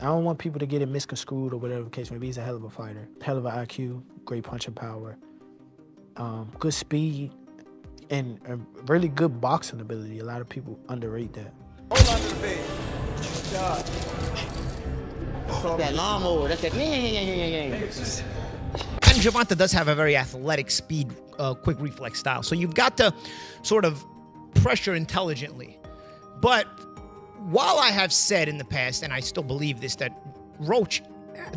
I don't want people to get it misconstrued or whatever the case may be. He's a hell of a fighter, hell of an IQ, great punching power, good speed, and a really good boxing ability. A lot of people underrate that. Hold on to the bed. That lawnmower, that's that. And Gervonta does have a very athletic, speed, quick reflex style. So you've got to sort of pressure intelligently. But while I have said in the past, and I still believe this, that Roach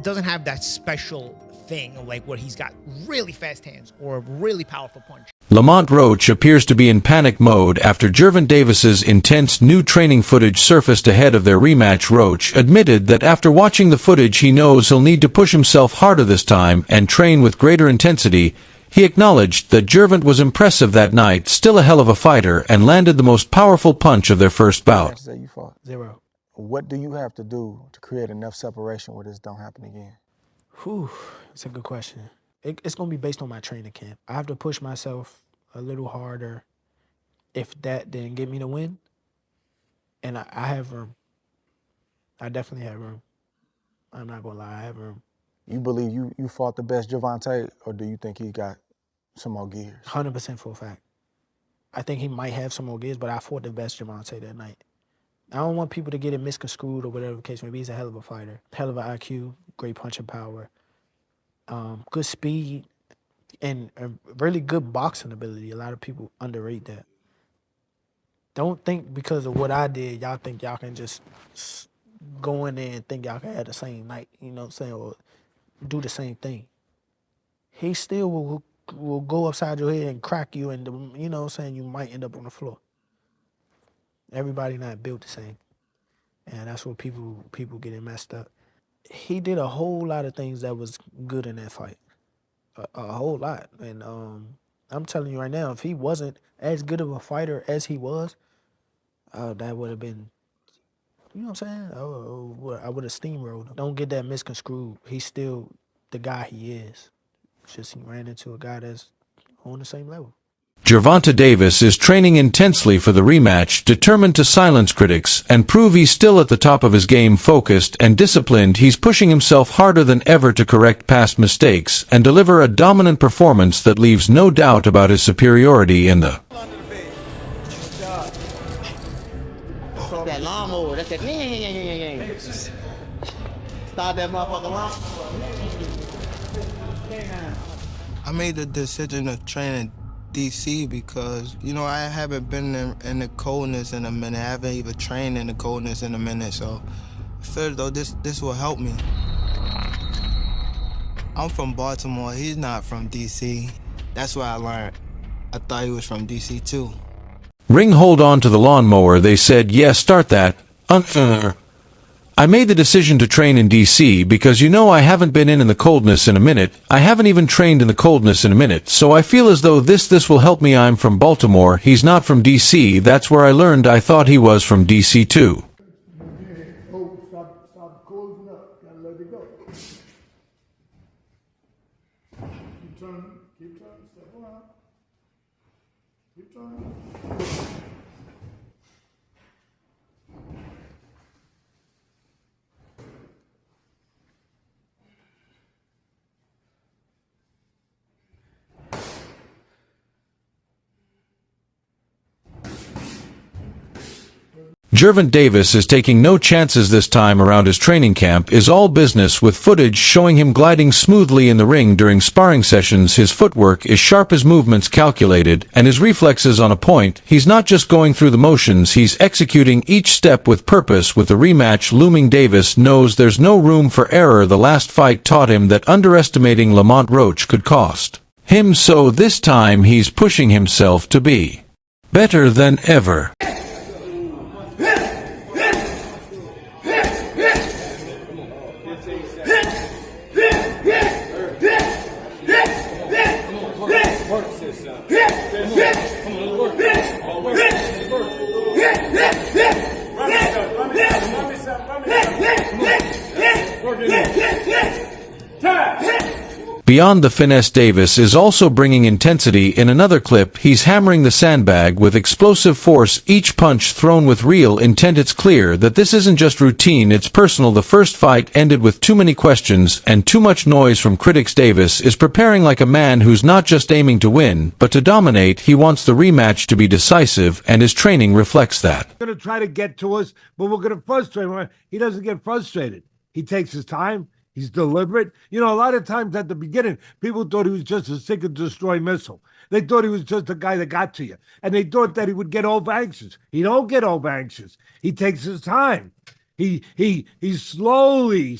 doesn't have that special thing of like where he's got really fast hands or a really powerful punch. Lamont Roach appears to be in panic mode after Gervonta Davis's intense new training footage surfaced ahead of their rematch. Roach admitted that after watching the footage he knows he'll need to push himself harder this time and train with greater intensity. He acknowledged that Gervonta was impressive that night, still a hell of a fighter, and landed the most powerful punch of their first bout. You fought? 0. What do you have to do to create enough separation where this don't happen again? Whew, that's a good question. It's going to be based on my training camp. I have to push myself a little harder if that didn't get me the win. And I have room. I definitely have room. I'm not going to lie, I have room. You believe you fought the best Gervonta, or do you think he got some more gears? 100% for a fact. I think he might have some more gears, but I fought the best Gervonta that night. I don't want people to get it misconstrued or whatever the case may be. He's a hell of a fighter, hell of an IQ, great punching power, good speed, and a really good boxing ability. A lot of people underrate that. Don't think because of what I did, y'all think y'all can just go in there and think y'all can have the same night, you know what I'm saying, or do the same thing. He still will go upside your head and crack you, and you know what I'm saying, you might end up on the floor. Everybody not built the same, and that's what people getting messed up. He did a whole lot of things that was good in that fight, a whole lot. And I'm telling you right now, if he wasn't as good of a fighter as he was, that would have been, you know what I'm saying? I would have steamrolled him. Don't get that misconstrued. He's still the guy he is. It's just he ran into a guy that's on the same level. Gervonta Davis is training intensely for the rematch, determined to silence critics and prove he's still at the top of his game. Focused and disciplined, he's pushing himself harder than ever to correct past mistakes and deliver a dominant performance that leaves no doubt about his superiority in the That lawnmower, that's that. Start that motherfucker lawnmower. I made the decision to train in DC because, you know, I haven't been in the coldness in a minute. I haven't even trained in the coldness in a minute, so I feel as though this will help me. I'm from Baltimore. He's not from DC. That's what I learned. I thought he was from DC too. ring. Hold on to the lawnmower. They said, yeah, start that. I made the decision to train in DC because, you know, I haven't been in the coldness in a minute. I haven't even trained in the coldness in a minute, so I feel as though this will help me. I'm from Baltimore. He's not from DC. That's where I learned. I thought he was from DC too. Oh, stop closing up. Gotta let it go. Keep turning, step around. Keep turning. Gervonta Davis is taking no chances this time around. His training camp is all business, with footage showing him gliding smoothly in the ring during sparring sessions. His footwork is sharp, his movements calculated, and his reflexes on a point. He's not just going through the motions, he's executing each step with purpose. With the rematch looming, Davis knows there's no room for error. The last fight taught him that underestimating Lamont Roach could cost him, so this time he's pushing himself to be better than ever. Beyond the finesse, Davis is also bringing intensity. In another clip, he's hammering the sandbag with explosive force, each punch thrown with real intent. It's clear that this isn't just routine, it's personal. The first fight ended with too many questions and too much noise from critics. Davis is preparing like a man who's not just aiming to win, but to dominate. He wants the rematch to be decisive, and his training reflects that. Going to try to get to us, but we're going to frustrate him. He doesn't get frustrated. He takes his time. He's deliberate. You know, a lot of times at the beginning, people thought he was just a seek and destroy missile. They thought he was just a guy that got to you. And they thought that he would get over anxious. He don't get over anxious. He takes his time. He slowly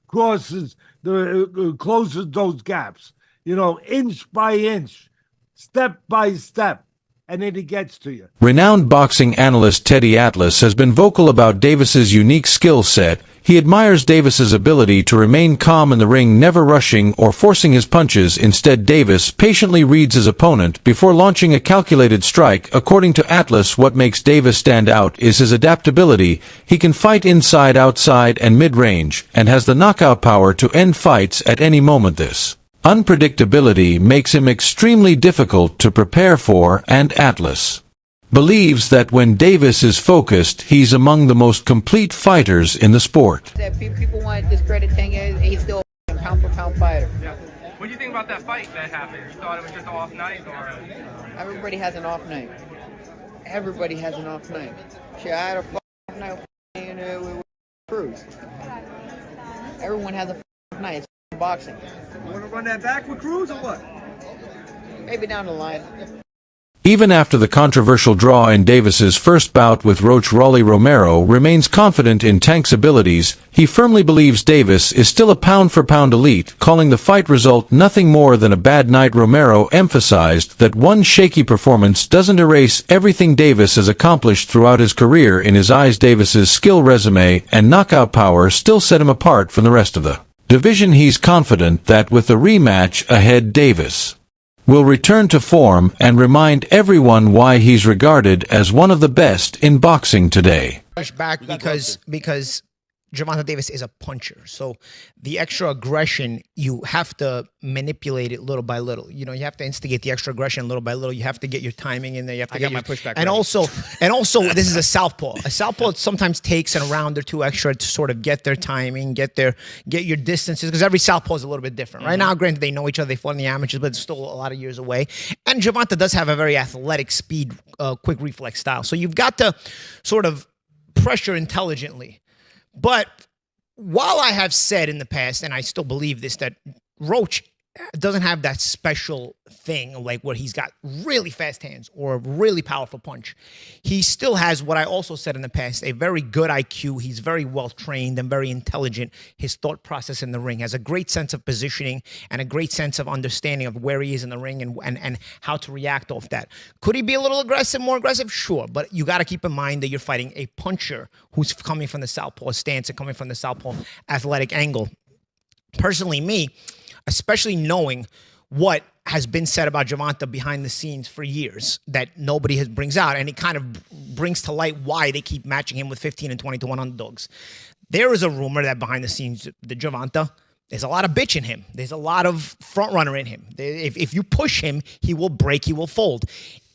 closes those gaps, you know, inch by inch, step by step. And then he gets to you. Renowned boxing analyst Teddy Atlas has been vocal about Davis's unique skill set. He admires Davis's ability to remain calm in the ring, never rushing or forcing his punches. Instead, Davis patiently reads his opponent before launching a calculated strike. According to Atlas, what makes Davis stand out is his adaptability. He can fight inside, outside, and mid-range, and has the knockout power to end fights at any moment. This unpredictability makes him extremely difficult to prepare for, and Atlas believes that when Davis is focused, he's among the most complete fighters in the sport. People want to discredit Tank. He's still a pound-for-pound fighter. Yeah. What do you think about that fight that happened? You thought it was just an off night, or? Everybody has an off night. Everybody has an off night. Shit, I had a off night with Cruz. Everyone has a off night. It's boxing. You want to run that back with Cruz or what? Maybe down the line. Even after the controversial draw in Davis's first bout with Roach, Rolly Romero remains confident in Tank's abilities. He firmly believes Davis is still a pound-for-pound elite, calling the fight result nothing more than a bad night. Romero emphasized that one shaky performance doesn't erase everything Davis has accomplished throughout his career. In his eyes, Davis's skill, resume, and knockout power still set him apart from the rest of the division. He's confident that with the rematch ahead, Davis will return to form and remind everyone why he's regarded as one of the best in boxing today. Push back because Gervonta Davis is a puncher. So the extra aggression, you have to manipulate it little by little. You know, you have to instigate the extra aggression little by little. You have to get your timing in there. You have to get my pushback. And also, this is a southpaw. A southpaw sometimes takes a round or two extra to sort of get their timing, get your distances, because every southpaw is a little bit different. Right now, granted, they know each other, they fought in the amateurs, but it's still a lot of years away. And Gervonta does have a very athletic, speed, quick reflex style. So you've got to sort of pressure intelligently. But while I have said in the past, and I still believe this, that Roach doesn't have that special thing like where he's got really fast hands or a really powerful punch, he still has what I also said in the past, a very good IQ. He's very well trained and very intelligent. His thought process in the ring has a great sense of positioning and a great sense of understanding of where he is in the ring and how to react off that. Could he be a little aggressive, more aggressive? Sure, but you got to keep in mind that you're fighting a puncher who's coming from the southpaw stance and coming from the southpaw athletic angle. Personally, me, especially knowing what has been said about Gervonta behind the scenes for years that nobody brings out, and it kind of brings to light why they keep matching him with 15 and 20 to 1 underdogs. There is a rumor that behind the scenes, the Gervonta, there's a lot of bitch in him. There's a lot of front runner in him. If you push him, he will break, he will fold.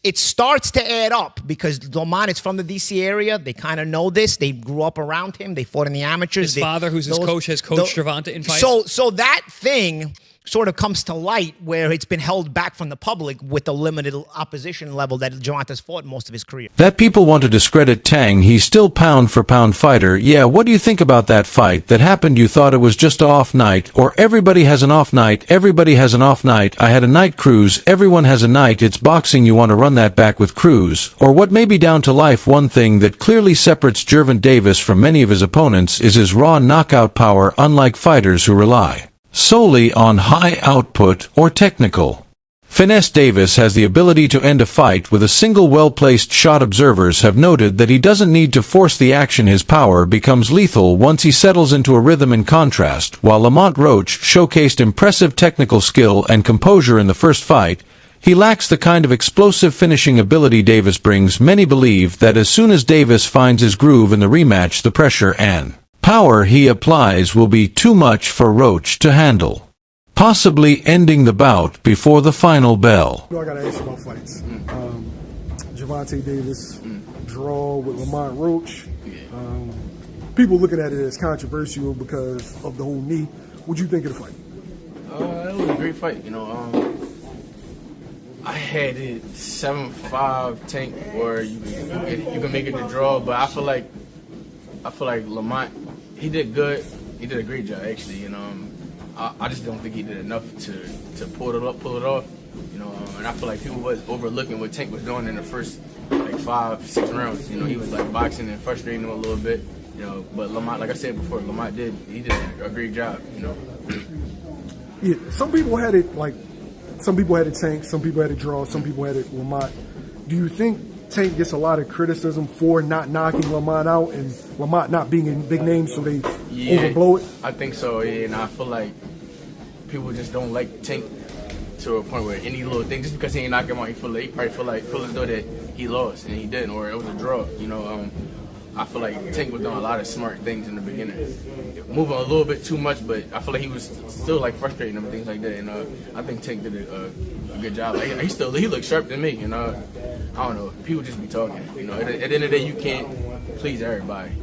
It starts to add up because Lamont is from the D.C. area. They kind of know this. They grew up around him. They fought in the amateurs. His father, who's his coach, has coached Gervonta in fights. So that thing sort of comes to light where it's been held back from the public with the limited opposition level that Gervonta's fought most of his career. That people want to discredit Tang, he's still pound-for-pound fighter. Yeah, what do you think about that fight that happened? You thought it was just an off night, or everybody has an off night, everybody has an off night, I had a night, Cruz, everyone has a night, it's boxing, you want to run that back with Cruz, or what may be down to life. One thing that clearly separates Gervonta Davis from many of his opponents is his raw knockout power, unlike fighters who rely solely on high output or technical finesse. Davis has the ability to end a fight with a single well-placed shot. Observers have noted that he doesn't need to force the action. His power becomes lethal once he settles into a rhythm. In contrast, while Lamont Roach showcased impressive technical skill and composure in the first fight, he lacks the kind of explosive finishing ability Davis brings. Many believe that as soon as Davis finds his groove in the rematch, the pressure and power he applies will be too much for Roach to handle. possibly ending the bout before the final bell. I got to ask you about fights. Gervonta Davis draw with Lamont Roach. People looking at it as controversial because of the whole knee. What'd you think of the fight? It was a great fight. You know, I had it 7-5 Tank, or you can make it the draw. But I feel like Lamont, he did good. He did a great job, actually. You know, I just don't think he did enough to pull it off. You know, and I feel like people was overlooking what Tank was doing in the first like 5-6 rounds. You know, he was like boxing and frustrating him a little bit. You know, but Lamont, like I said before, Lamont did a great job. You know. Yeah, some people had it Tank, some people had it draw, some people had it Lamont. Do you think Tank gets a lot of criticism for not knocking Lamont out and Lamont not being in big names, so they overblow it? I think so, yeah, and I feel like people just don't like Tank to a point where any little thing, just because he ain't knock him out, he probably feel as though that he lost, and he didn't, or it was a draw, you know. I feel like Tank was doing a lot of smart things in the beginning, moving a little bit too much, but I feel like he was still like frustrating him and things like that. And I think Tank did a good job. Like, he looked sharp to me. And I don't know, people just be talking. You know, at the end of the day, you can't please everybody.